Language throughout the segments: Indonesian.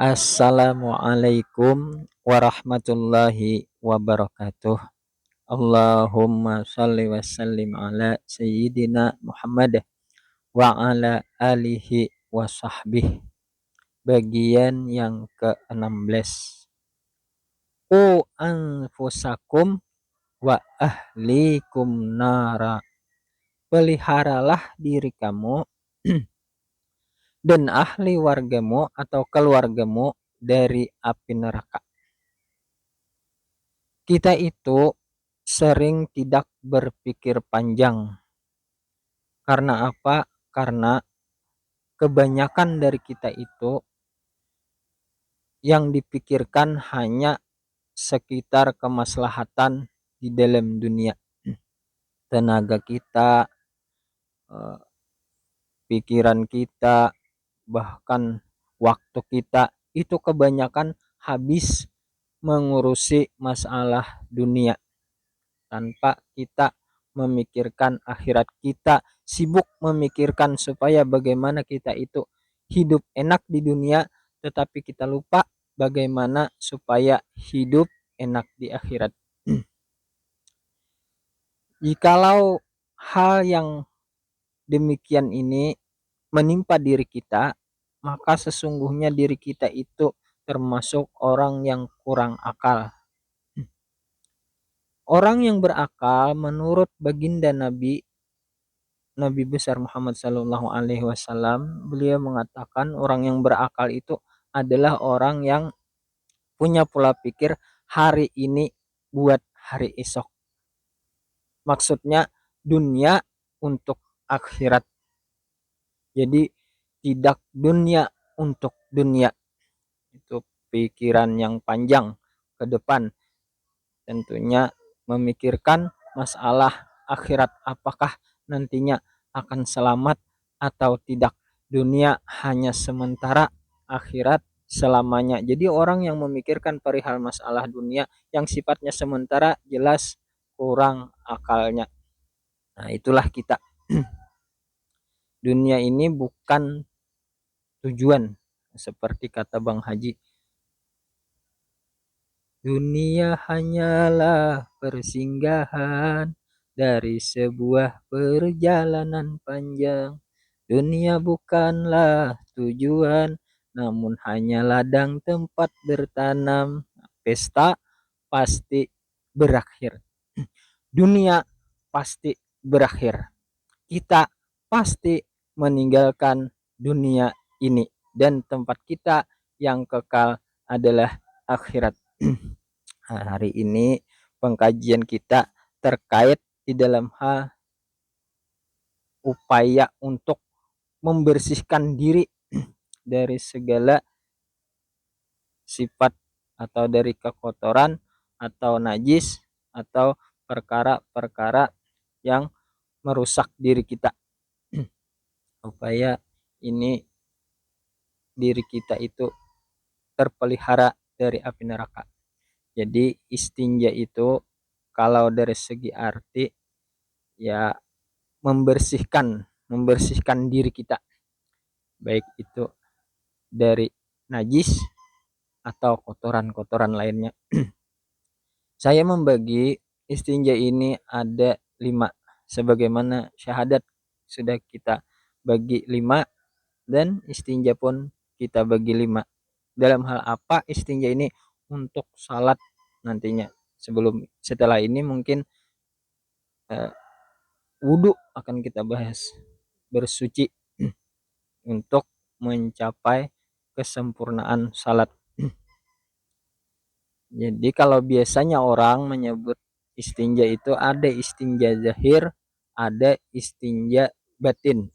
Assalamualaikum warahmatullahi wabarakatuh. Allahumma shalli wa sallim ala sayyidina Muhammad wa ala alihi wa sahbihi. Bagian yang ke-16. Qu anfusakum wa ahlikum nara. Peliharalah diri kamu dan ahli wargamu atau keluargamu dari api neraka. Kita itu sering tidak berpikir panjang. Karena apa? Karena kebanyakan dari kita itu yang dipikirkan hanya sekitar kemaslahatan di dalam dunia. Tenaga kita, pikiran kita, bahkan waktu kita itu kebanyakan habis mengurusi masalah dunia tanpa kita memikirkan akhirat. Kita sibuk memikirkan supaya bagaimana kita itu hidup enak di dunia, tetapi kita lupa bagaimana supaya hidup enak di akhirat. Jikalau hal yang demikian ini menimpa diri kita, maka sesungguhnya diri kita itu termasuk orang yang kurang akal. Orang yang berakal menurut baginda Nabi besar Muhammad Sallallahu Alaihi Wasallam, beliau mengatakan orang yang berakal itu adalah orang yang punya pola pikir hari ini buat hari esok. Maksudnya dunia untuk akhirat. Jadi tidak dunia untuk dunia. Itu pikiran yang panjang ke depan. Tentunya memikirkan masalah akhirat, apakah nantinya akan selamat atau tidak. Dunia hanya sementara, akhirat selamanya. Jadi orang yang memikirkan perihal masalah dunia yang sifatnya sementara jelas kurang akalnya. Nah, itulah kita. Dunia ini bukan tujuan, seperti kata Bang Haji. Dunia hanyalah persinggahan dari sebuah perjalanan panjang. Dunia bukanlah tujuan, namun hanya ladang tempat bertanam. Pesta pasti berakhir. Dunia pasti berakhir. Kita pasti meninggalkan dunia ini, dan tempat kita yang kekal adalah akhirat. Nah, hari ini pengkajian kita terkait di dalam hal upaya untuk membersihkan diri dari segala sifat atau dari kekotoran atau najis atau perkara-perkara yang merusak diri kita. Upaya ini diri kita itu terpelihara dari api neraka. Jadi istinja itu kalau dari segi arti ya membersihkan diri kita, baik itu dari najis atau kotoran-kotoran lainnya. Saya membagi istinja ini ada 5, sebagaimana syahadat sudah kita bagi 5 dan istinja pun kita bagi 5. Dalam hal apa istinja ini? Untuk salat nantinya. Setelah ini mungkin wudhu akan kita bahas, bersuci untuk mencapai kesempurnaan salat. Jadi kalau biasanya orang menyebut istinja itu ada istinja zahir, ada istinja batin.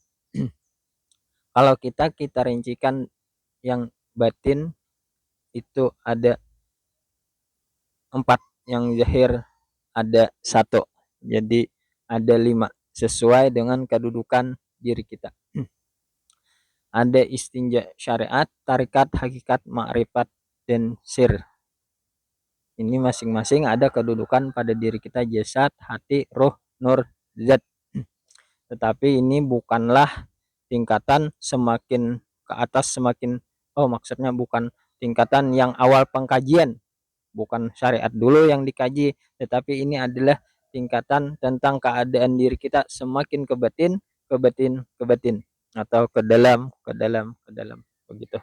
Kalau kita rincikan yang batin itu ada 4, yang zahir ada 1. Jadi ada 5 sesuai dengan kedudukan diri kita. Ada istinja syariat, tarikat, hakikat, ma'rifat, dan sir. Ini masing-masing ada kedudukan pada diri kita, jasad, hati, roh, nur, zat. Tetapi ini bukanlah tingkatan semakin ke atas maksudnya bukan tingkatan yang awal pengkajian, bukan syariat dulu yang dikaji, tetapi ini adalah tingkatan tentang keadaan diri kita semakin ke batin, ke batin, ke batin, atau ke dalam, ke dalam, ke dalam, begitu.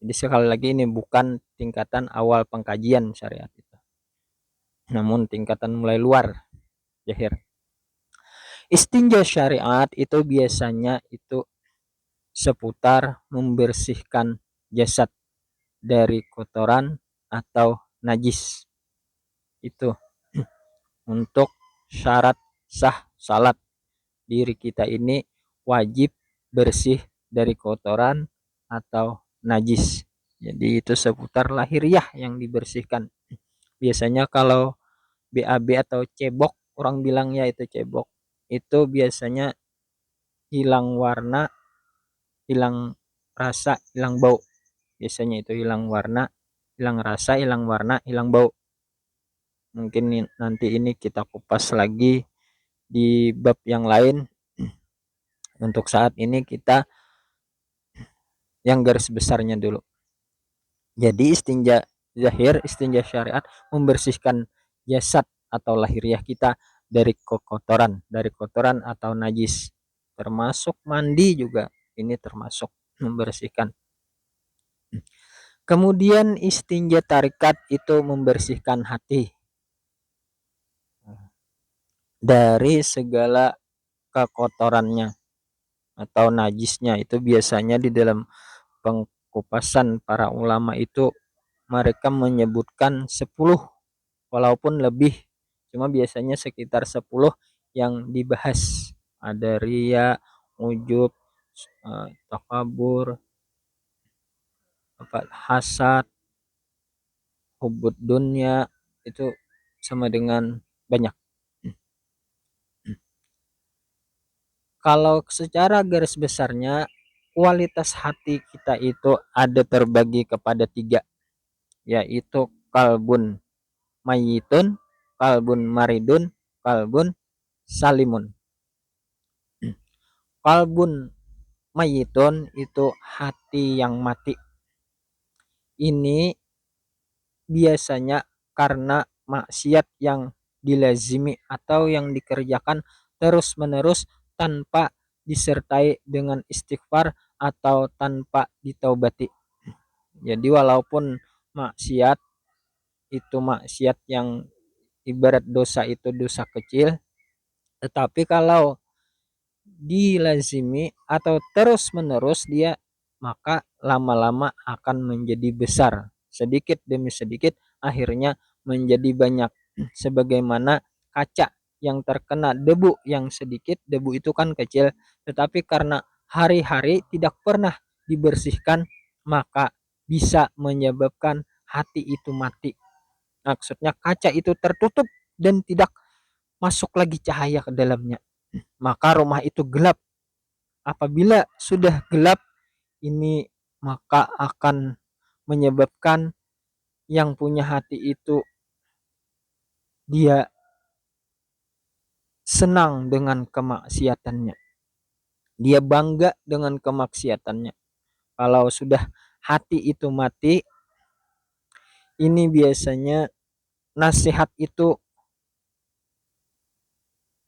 Jadi sekali lagi ini bukan tingkatan awal pengkajian syariat itu, namun tingkatan mulai luar, zahir. Istinja syariat itu biasanya itu seputar membersihkan jasad dari kotoran atau najis. Itu untuk syarat sah salat, diri kita ini wajib bersih dari kotoran atau najis. Jadi itu seputar lahiriah yang dibersihkan. Biasanya kalau BAB atau cebok, orang bilangnya itu cebok, itu biasanya hilang warna, hilang rasa, hilang bau. Biasanya itu hilang warna, hilang rasa, hilang warna, hilang bau. Mungkin nanti ini kita kupas lagi di bab yang lain. Untuk saat ini kita yang garis besarnya dulu. Jadi istinja zahir, istinja syariat membersihkan jasad atau lahiriah kita dari kotoran, dari kotoran atau najis. Termasuk mandi juga ini termasuk membersihkan. Kemudian istinja tarikat itu membersihkan hati dari segala kekotorannya atau najisnya. Itu biasanya di dalam pengkupasan para ulama itu mereka menyebutkan 10 walaupun lebih, cuma biasanya sekitar 10 yang dibahas. Ada ria, ujub, takabur, hasad, hubud dunia, itu sama dengan banyak. Kalau secara garis besarnya kualitas hati kita itu ada terbagi kepada 3, yaitu kalbun mayitun, kalbun maridun, kalbun salimun. Kalbun mayitun itu hati yang mati. Ini biasanya karena maksiat yang dilazimi atau yang dikerjakan terus-menerus tanpa disertai dengan istighfar atau tanpa ditaubati. Jadi walaupun maksiat itu maksiat yang ibarat dosa itu dosa kecil, tetapi kalau dilazimi atau terus-menerus dia, maka lama-lama akan menjadi besar. Sedikit demi sedikit akhirnya menjadi banyak. Sebagaimana kaca yang terkena debu yang sedikit, debu itu kan kecil, tetapi karena hari-hari tidak pernah dibersihkan, maka bisa menyebabkan hati itu mati. Maksudnya kaca itu tertutup dan tidak masuk lagi cahaya ke dalamnya. Maka rumah itu gelap. Apabila sudah gelap ini, maka akan menyebabkan yang punya hati itu dia senang dengan kemaksiatannya. Dia bangga dengan kemaksiatannya. Kalau sudah hati itu mati, ini biasanya nasihat itu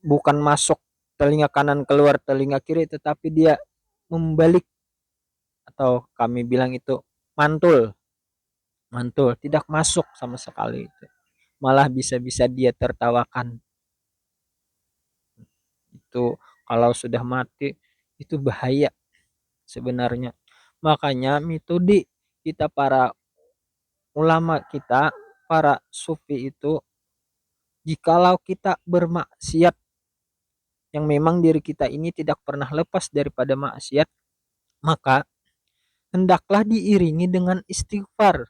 bukan masuk telinga kanan keluar telinga kiri, tetapi dia membalik, atau kami bilang itu mantul, mantul, tidak masuk sama sekali itu. Malah bisa-bisa dia tertawakan. Itu kalau sudah mati itu bahaya sebenarnya. Makanya metode kita para ulama kita, para sufi itu, jikalau kita bermaksiat yang memang diri kita ini tidak pernah lepas daripada maksiat, maka hendaklah diiringi dengan istighfar,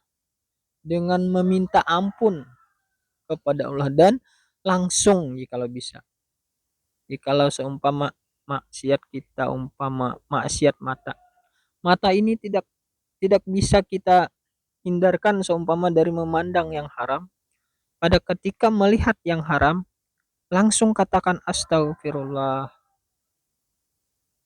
dengan meminta ampun kepada Allah, dan langsung jikalau bisa. Jikalau seumpama maksiat kita umpama maksiat mata, mata ini tidak bisa kita hindarkan seumpama dari memandang yang haram. Pada ketika melihat yang haram, langsung katakan astagfirullah,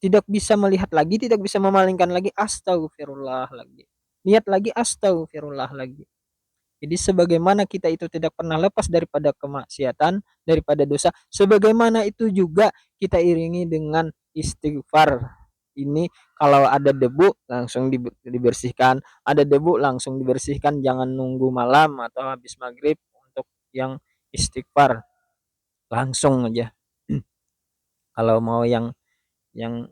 tidak bisa melihat lagi, tidak bisa memalingkan lagi, astagfirullah lagi. Niat lagi, astagfirullah lagi. Jadi sebagaimana kita itu tidak pernah lepas daripada kemaksiatan, daripada dosa, sebagaimana itu juga kita iringi dengan istighfar. Ini kalau ada debu langsung dibersihkan, ada debu langsung dibersihkan, jangan nunggu malam atau habis maghrib untuk yang istighfar, langsung aja. Kalau mau yang yang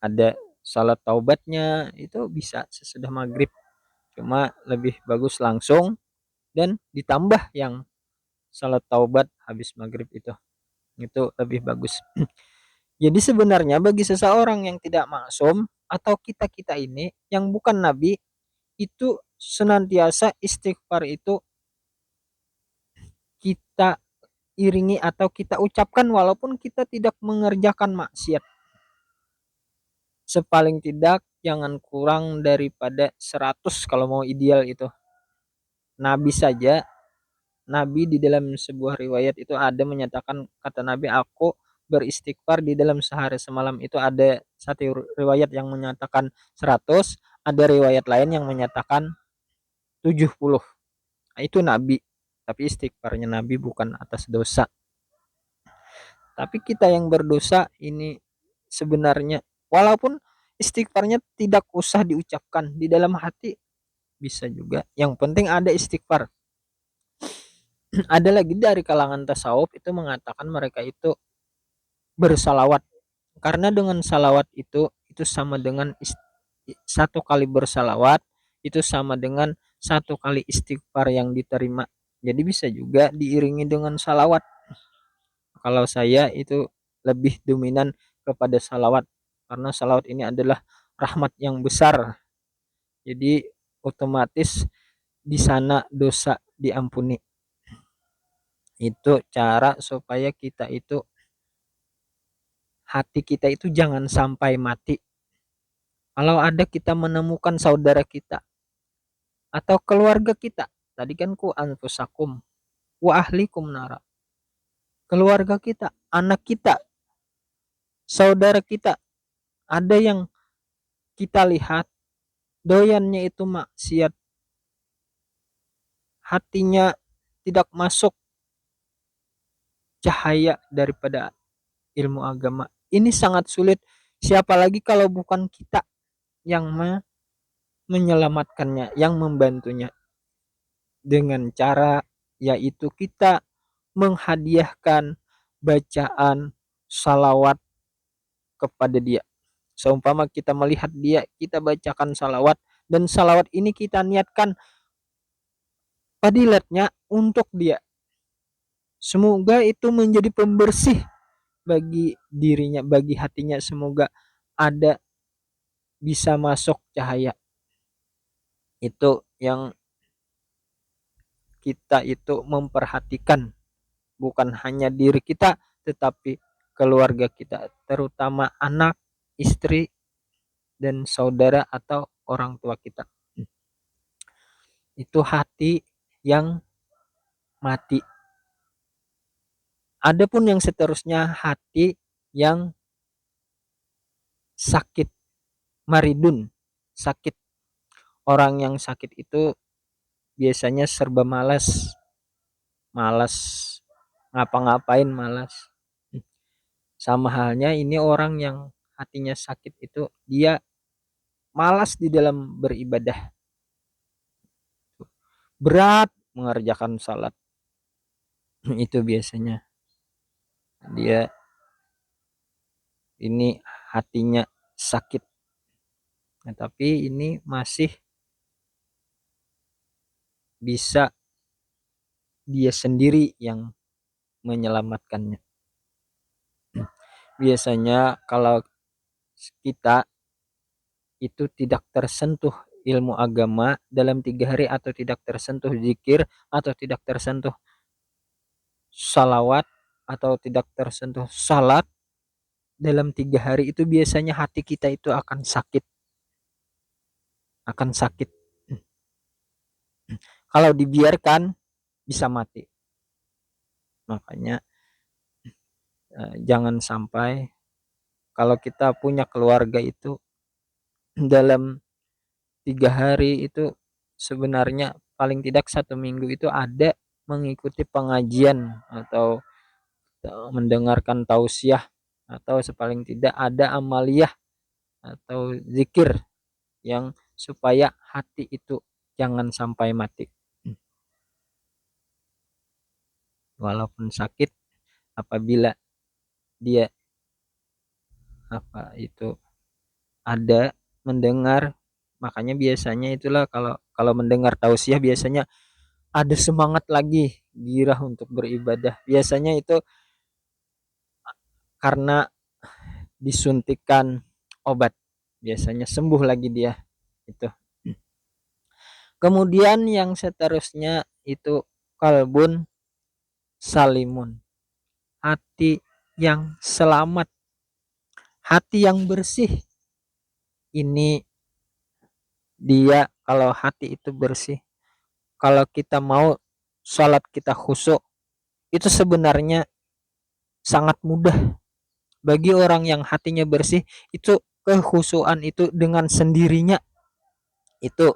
ada salat taubatnya itu bisa sesudah maghrib, cuma lebih bagus langsung dan ditambah yang salat taubat habis maghrib itu lebih bagus. Jadi sebenarnya bagi seseorang yang tidak maksum atau kita-kita ini yang bukan nabi, itu senantiasa istighfar itu kita iringi atau kita ucapkan walaupun kita tidak mengerjakan maksiat. Sepaling tidak jangan kurang daripada 100 kalau mau ideal itu. Nabi saja, Nabi di dalam sebuah riwayat itu ada menyatakan, kata Nabi, aku beristighfar di dalam sehari semalam itu ada satu riwayat yang menyatakan 100, ada riwayat lain yang menyatakan 70. Nah, itu Nabi. Tapi istighfarnya Nabi bukan atas dosa. Tapi kita yang berdosa ini sebenarnya walaupun istighfarnya tidak usah diucapkan di dalam hati bisa juga. Yang penting ada istighfar. Ada lagi dari kalangan tasawuf itu mengatakan mereka itu bersalawat. Karena dengan salawat itu sama dengan satu kali bersalawat itu sama dengan satu kali istighfar yang diterima. Jadi bisa juga diiringi dengan salawat. Kalau saya itu lebih dominan kepada salawat karena salawat ini adalah rahmat yang besar. Jadi otomatis di sana dosa diampuni. Itu cara supaya kita itu hati kita itu jangan sampai mati. Kalau ada kita menemukan saudara kita atau keluarga kita, tadi kan ku anfusakum wa ahlikum nara. Keluarga kita, anak kita, saudara kita, ada yang kita lihat doyannya itu maksiat, hatinya tidak masuk cahaya daripada ilmu agama. Ini sangat sulit. Siapa lagi kalau bukan kita yang menyelamatkannya, yang membantunya dengan cara yaitu kita menghadiahkan bacaan salawat kepada dia. Seumpama kita melihat dia, kita bacakan salawat dan salawat ini kita niatkan padilatnya untuk dia. Semoga itu menjadi pembersih bagi dirinya, bagi hatinya. Semoga ada bisa masuk cahaya. Itu yang kita itu memperhatikan, bukan hanya diri kita tetapi keluarga kita, terutama anak, istri, dan saudara atau orang tua kita. Itu hati yang mati. Adapun yang seterusnya hati yang sakit, maridun, sakit. Orang yang sakit itu biasanya serba malas, malas ngapa-ngapain, malas. Sama halnya ini orang yang hatinya sakit itu dia malas di dalam beribadah, berat mengerjakan salat. Itu biasanya dia ini hatinya sakit. Nah, tapi ini masih bisa dia sendiri yang menyelamatkannya. Biasanya kalau kita itu tidak tersentuh ilmu agama dalam 3 hari atau tidak tersentuh zikir atau tidak tersentuh salawat atau tidak tersentuh salat dalam 3 hari itu biasanya hati kita itu akan sakit, akan sakit. Kalau dibiarkan bisa mati. Makanya jangan sampai Kalau kita punya keluarga itu dalam 3 hari itu sebenarnya paling tidak 1 minggu itu ada mengikuti pengajian atau mendengarkan tausiah atau sepaling tidak ada amaliyah atau zikir yang supaya hati itu jangan sampai mati. Walaupun sakit, apabila dia ada mendengar, makanya biasanya itulah kalau kalau mendengar tausiah biasanya ada semangat lagi, girah untuk beribadah. Biasanya itu karena disuntikan obat, biasanya sembuh lagi dia itu. Kemudian yang seterusnya itu kalbun salimun, hati yang selamat, hati yang bersih. Ini dia kalau hati itu bersih, kalau kita mau sholat kita khusyuk, itu sebenarnya sangat mudah bagi orang yang hatinya bersih. Itu kekhusyuan itu dengan sendirinya itu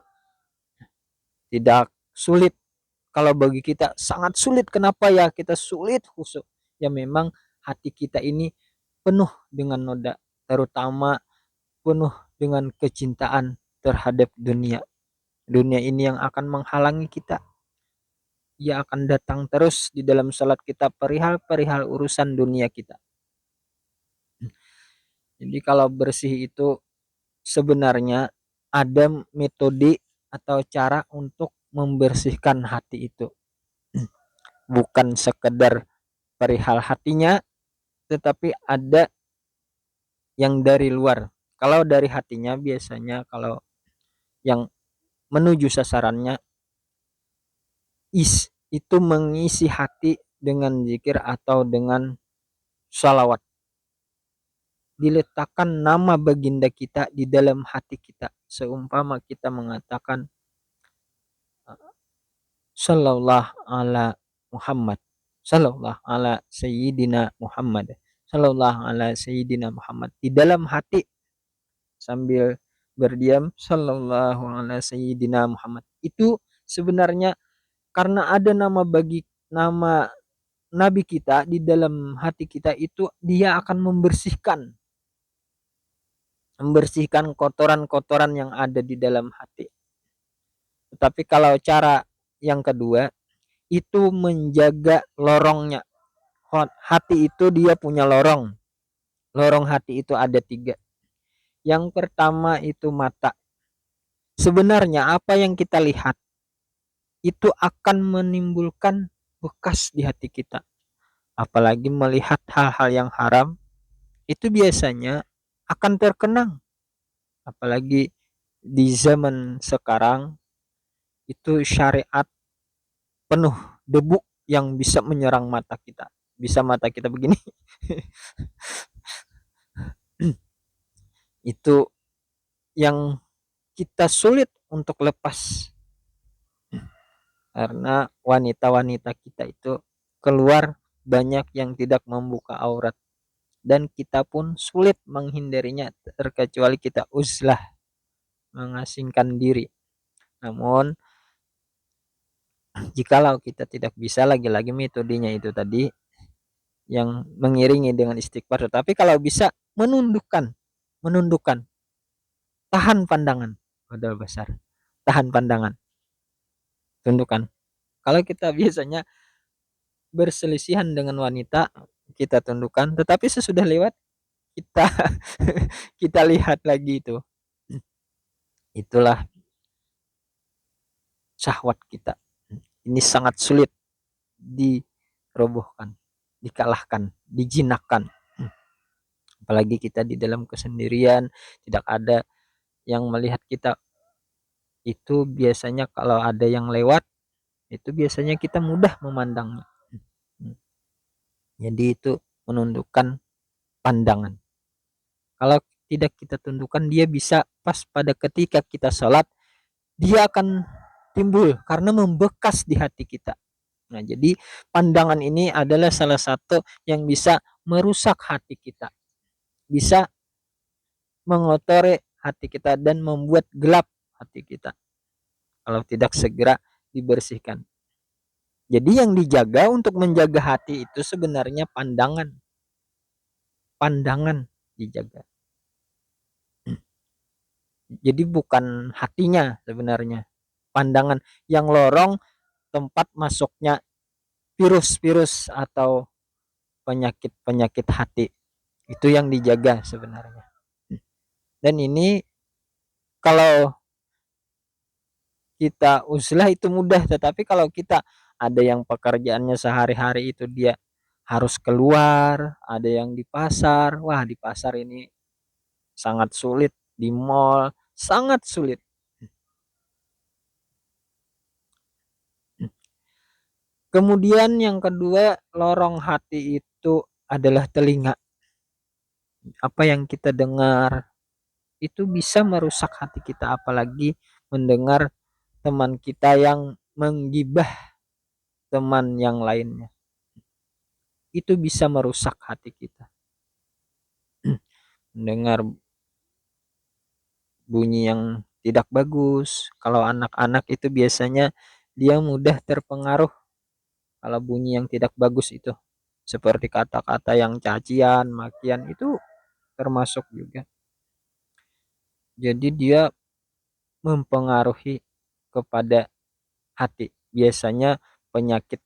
tidak sulit. Kalau bagi kita sangat sulit. Kenapa ya kita sulit khusyuk? Ya memang hati kita ini penuh dengan noda, terutama penuh dengan kecintaan terhadap dunia. Dunia ini yang akan menghalangi kita. Ia akan datang terus di dalam salat kita, perihal-perihal urusan dunia kita. Jadi kalau bersih itu sebenarnya ada metode atau cara untuk membersihkan hati itu. Bukan sekedar perihal hatinya, tetapi ada yang dari luar. Kalau dari hatinya biasanya kalau yang menuju sasarannya itu mengisi hati dengan zikir atau dengan salawat. Diletakkan nama baginda kita di dalam hati kita. Seumpama kita mengatakan sallallahu ala Muhammad, sallallahu ala sayyidina Muhammad, sallallahu ala sayyidina Muhammad di dalam hati, sambil berdiam sallallahu ala sayyidina Muhammad. Itu sebenarnya karena ada nama nabi kita di dalam hati kita, itu dia akan membersihkan kotoran-kotoran yang ada di dalam hati. Tetapi kalau cara yang kedua itu menjaga lorongnya. Hati itu dia punya lorong. Lorong hati itu ada 3. Yang pertama itu mata. Sebenarnya apa yang kita lihat itu akan menimbulkan bekas di hati kita. Apalagi melihat hal-hal yang haram, itu biasanya akan terkenang. Apalagi di zaman sekarang itu syariat penuh debu yang bisa menyerang mata kita. Bisa mata kita begini. Itu yang kita sulit untuk lepas. Karena wanita-wanita kita itu keluar banyak yang tidak membuka aurat. Dan kita pun sulit menghindarinya terkecuali kita uzlah, mengasingkan diri. Namun jikalau kita tidak bisa, lagi-lagi metodenya itu tadi yang mengiringi dengan istighfar, tetapi kalau bisa menundukkan, tahan pandangan, modal besar, tahan pandangan, tundukkan. Kalau kita biasanya berselisihan dengan wanita, kita tundukkan, tetapi sesudah lewat kita kita lihat lagi itu. Itulah syahwat kita. Ini sangat sulit dirobohkan, dikalahkan, dijinakkan. Apalagi kita di dalam kesendirian, tidak ada yang melihat kita. Itu biasanya kalau ada yang lewat, itu biasanya kita mudah memandangnya. Jadi itu menundukkan pandangan. Kalau tidak kita tundukkan, dia bisa pas pada ketika kita sholat, dia akan timbul karena membekas di hati kita. Nah, jadi pandangan ini adalah salah satu yang bisa merusak hati kita. bisa mengotori hati kita dan membuat gelap hati kita kalau tidak segera dibersihkan. Jadi yang dijaga untuk menjaga hati itu sebenarnya pandangan. Pandangan dijaga. Jadi bukan hatinya sebenarnya. Pandangan yang lorong, tempat masuknya virus-virus atau penyakit-penyakit hati. Itu yang dijaga sebenarnya. Dan ini kalau kita uzlah itu mudah, tetapi kalau kita ada yang pekerjaannya sehari-hari itu dia harus keluar, ada yang di pasar. Wah, di pasar ini sangat sulit, di mall sangat sulit. Kemudian yang kedua, lorong hati itu adalah telinga. Apa yang kita dengar itu bisa merusak hati kita, apalagi mendengar teman kita yang menggibah teman yang lainnya. Itu bisa merusak hati kita. Mendengar bunyi yang tidak bagus. Kalau anak-anak itu biasanya dia mudah terpengaruh kalau bunyi yang tidak bagus itu. Seperti kata-kata yang cacian, makian itu termasuk juga. Jadi dia mempengaruhi kepada hati. Biasanya penyakit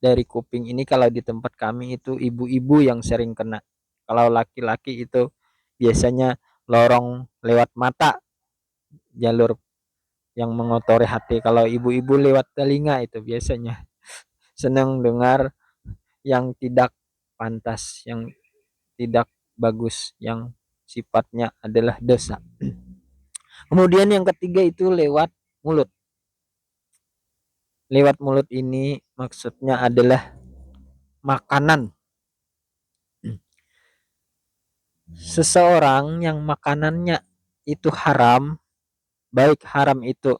dari kuping ini kalau di tempat kami itu ibu-ibu yang sering kena. Kalau laki-laki itu biasanya lorong lewat mata, jalur yang mengotori hati. Kalau ibu-ibu lewat telinga itu biasanya senang dengar yang tidak pantas, yang tidak bagus, yang sifatnya adalah dosa. Kemudian yang ketiga itu lewat mulut. Lewat mulut ini maksudnya adalah makanan. Seseorang yang makanannya itu haram, baik haram itu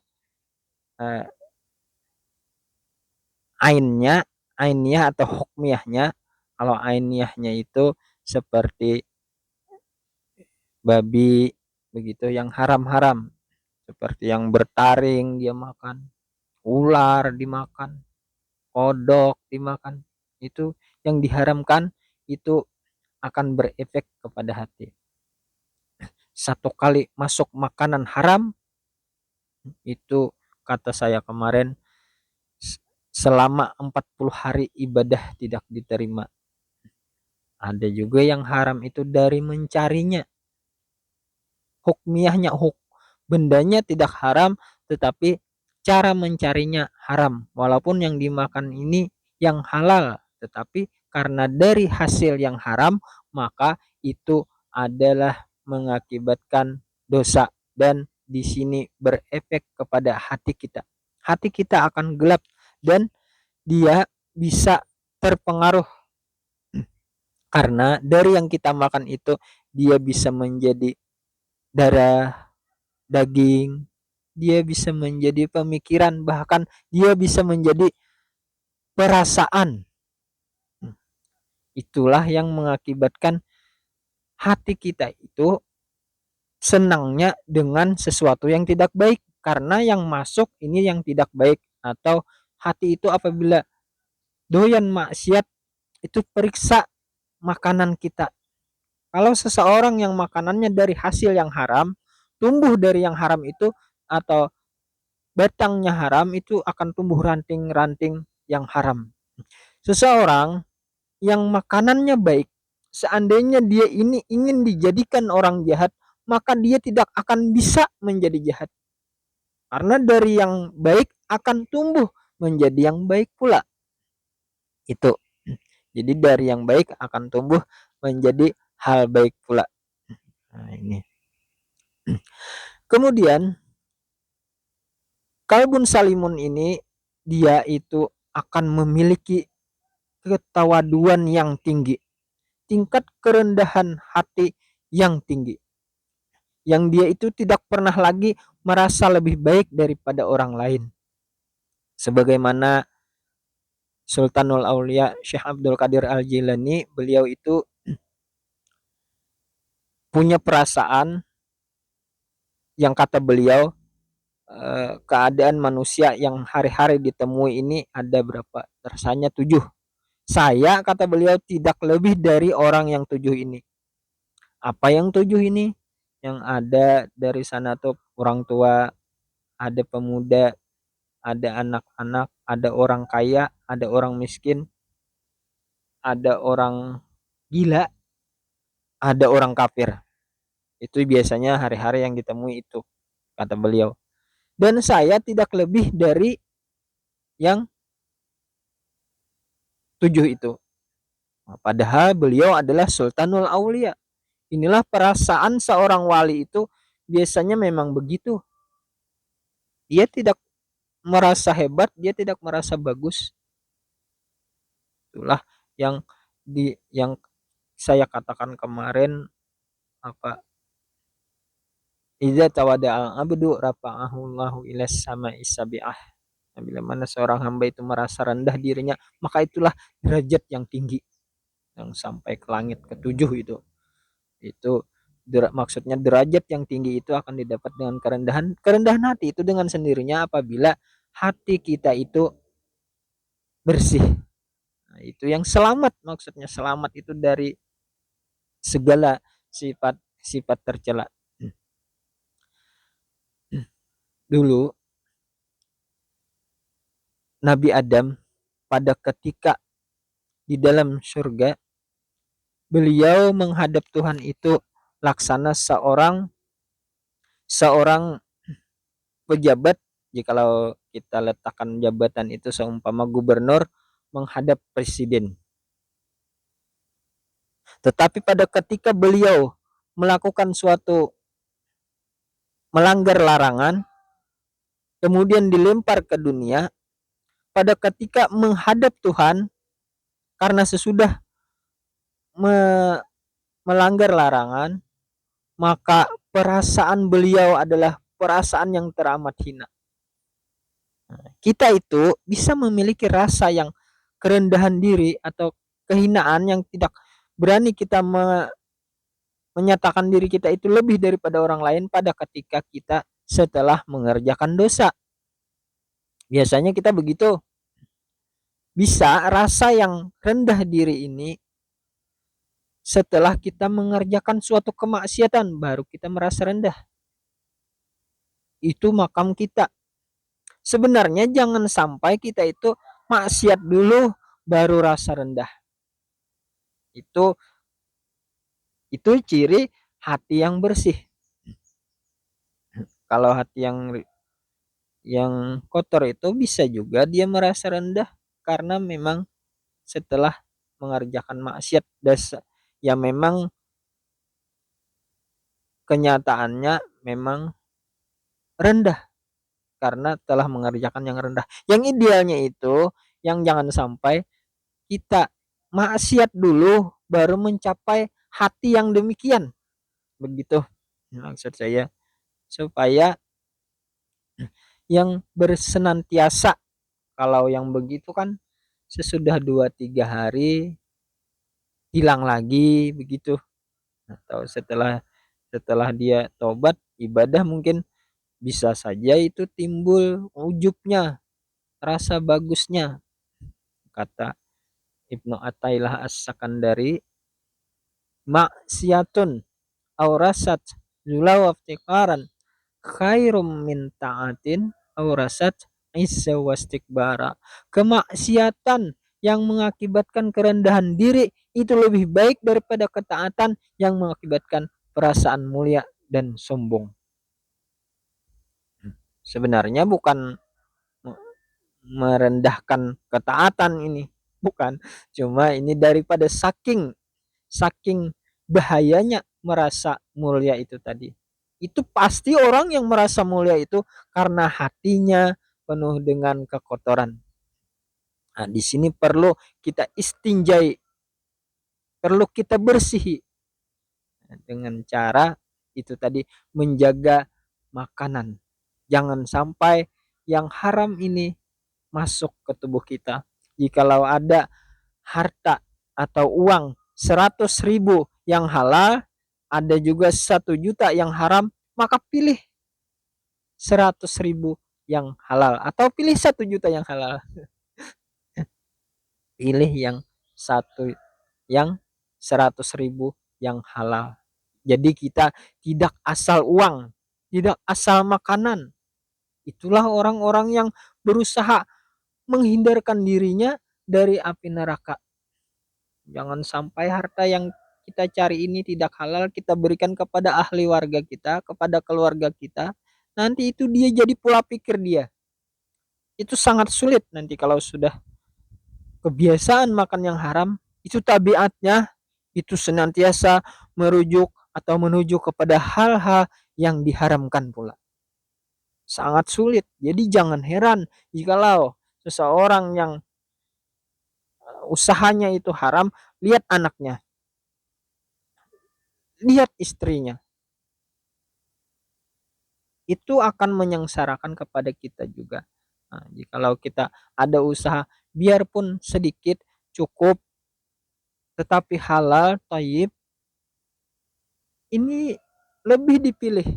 eh, ainnya atau hukmiyahnya. Kalau ainiyahnya itu seperti babi begitu yang haram-haram, seperti yang bertaring dia makan, ular dimakan, kodok dimakan. Itu yang diharamkan, itu akan berefek kepada hati. Satu kali masuk makanan haram itu kata saya kemarin selama 40 hari ibadah tidak diterima. Ada juga yang haram itu dari mencarinya. Hukmiyahnya bendanya tidak haram, tetapi cara mencarinya haram. Walaupun yang dimakan ini yang halal, tetapi karena dari hasil yang haram, maka itu adalah mengakibatkan dosa dan di sini berefek kepada hati kita. Hati kita akan gelap dan dia bisa terpengaruh karena dari yang kita makan itu dia bisa menjadi darah, daging, dia bisa menjadi pemikiran, bahkan dia bisa menjadi perasaan. Itulah yang mengakibatkan hati kita itu senangnya dengan sesuatu yang tidak baik, karena yang masuk ini yang tidak baik. Atau hati itu apabila doyan maksiat itu periksa makanan kita. Kalau seseorang yang makanannya dari hasil yang haram, tumbuh dari yang haram itu, atau batangnya haram, itu akan tumbuh ranting-ranting yang haram. Seseorang yang makanannya baik, seandainya dia ini ingin dijadikan orang jahat, maka dia tidak akan bisa menjadi jahat. Karena dari yang baik akan tumbuh menjadi yang baik pula. Itu. Jadi dari yang baik akan tumbuh menjadi hal baik pula. Nah, ini. Kemudian kalbun salimun ini dia itu akan memiliki ketawaduan yang tinggi, tingkat kerendahan hati yang tinggi, yang dia itu tidak pernah lagi merasa lebih baik daripada orang lain. Sebagaimana Sultanul Aulia Syekh Abdul Qadir Al-Jilani, beliau itu punya perasaan yang kata beliau, keadaan manusia yang hari-hari ditemui ini ada berapa? Rasanya 7. Saya, kata beliau, tidak lebih dari orang yang 7 ini. Apa yang 7 ini? Yang ada dari sana tuh orang tua, ada pemuda, ada anak-anak, ada orang kaya, ada orang miskin, ada orang gila, ada orang kafir. Itu biasanya hari-hari yang ditemui itu, kata beliau. Dan saya tidak lebih dari yang 7 itu. Nah, padahal beliau adalah Sultanul Aulia. Inilah perasaan seorang wali itu biasanya memang begitu. Dia tidak merasa hebat, dia tidak merasa bagus. Itulah yang yang saya katakan kemarin, apa, Iza tawada al abdu rafa'ahu Allahu ila sama'i sabi'ah. Bila mana seorang hamba itu merasa rendah dirinya, maka itulah derajat yang tinggi, yang sampai ke langit ketujuh itu. Itu maksudnya derajat yang tinggi itu akan didapat dengan kerendahan hati. Itu dengan sendirinya apabila hati kita itu bersih. Nah, itu yang selamat, maksudnya selamat itu dari segala sifat tercela. Dulu Nabi Adam pada ketika di dalam surga, beliau menghadap Tuhan itu laksana seorang pejabat. Jikalau kita letakkan jabatan itu seumpama gubernur menghadap presiden. Tetapi pada ketika beliau melakukan suatu melanggar larangan, kemudian dilempar ke dunia, pada ketika menghadap Tuhan karena sesudah melanggar larangan, maka perasaan beliau adalah perasaan yang teramat hina. Kita itu bisa memiliki rasa yang kerendahan diri atau kehinaan yang tidak berani kita menyatakan diri kita itu lebih daripada orang lain pada ketika kita setelah mengerjakan dosa. Biasanya kita begitu. Bisa rasa yang rendah diri ini setelah kita mengerjakan suatu kemaksiatan baru kita merasa rendah. Itu makam kita. Sebenarnya jangan sampai kita itu maksiat dulu baru rasa rendah. Itu ciri hati yang bersih. Kalau hati yang kotor itu bisa juga dia merasa rendah karena memang setelah mengerjakan maksiat ya memang kenyataannya memang rendah karena telah mengerjakan yang rendah. Yang idealnya itu yang jangan sampai kita maksiat dulu baru mencapai hati yang demikian. Begitu maksud saya, supaya yang bersenantiasa. Kalau yang begitu kan sesudah 2-3 hari hilang lagi begitu. Atau setelah dia tobat ibadah mungkin bisa saja itu timbul ujubnya, rasa bagusnya. Kata Ibnu Athaillah As-Sakandari, maksiatun aurasat zulaw aftiqaran khairum min ta'atin aurasat izza wastikbara. Kemaksiatan yang mengakibatkan kerendahan diri itu lebih baik daripada ketaatan yang mengakibatkan perasaan mulia dan sombong. Sebenarnya bukan merendahkan ketaatan ini, bukan, cuma ini daripada saking bahayanya merasa mulia itu tadi. Itu pasti orang yang merasa mulia itu karena hatinya penuh dengan kekotoran. Nah, di sini perlu kita istinjai, perlu kita bersihi dengan cara itu tadi, menjaga makanan. Jangan sampai yang haram ini masuk ke tubuh kita. Jikalau ada harta atau uang 100.000 yang halal, ada juga 1 juta yang haram, maka pilih 100.000 yang halal atau pilih 1 juta yang halal. Pilih yang satu yang 100.000 yang halal. Jadi kita tidak asal uang, tidak asal makanan. Itulah orang-orang yang berusaha menghindarkan dirinya dari api neraka. Jangan sampai harta yang kita cari ini tidak halal, kita berikan kepada ahli warga kita, kepada keluarga kita. Nanti itu dia jadi pola pikir dia. Itu sangat sulit nanti kalau sudah kebiasaan makan yang haram, itu tabiatnya itu senantiasa merujuk atau menuju kepada hal-hal yang diharamkan pula. Sangat sulit. Jadi jangan heran jikalau seseorang yang usahanya itu haram, lihat anaknya, lihat istrinya. Itu akan menyengsarakan kepada kita juga. Nah, jikalau kita ada usaha biarpun sedikit cukup tetapi halal, thayyib, ini lebih dipilih.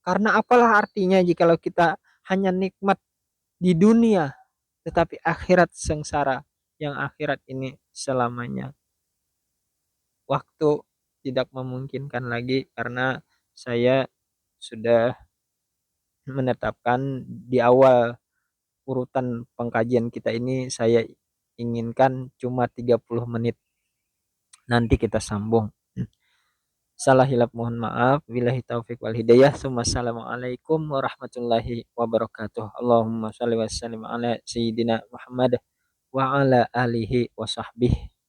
Karena apalah artinya jikalau kita hanya nikmat di dunia tetapi akhirat sengsara, yang akhirat ini selamanya. Waktu tidak memungkinkan lagi karena saya sudah menetapkan di awal urutan pengkajian kita ini, saya inginkan cuma 30 menit. Nanti kita sambung. Salah hilap mohon maaf. Billahi taufik wal hidayah. Wassalamualaikum warahmatullahi wabarakatuh. Allahumma shalli wa sallim ala sayyidina Muhammad wa ala alihi wa sahbihi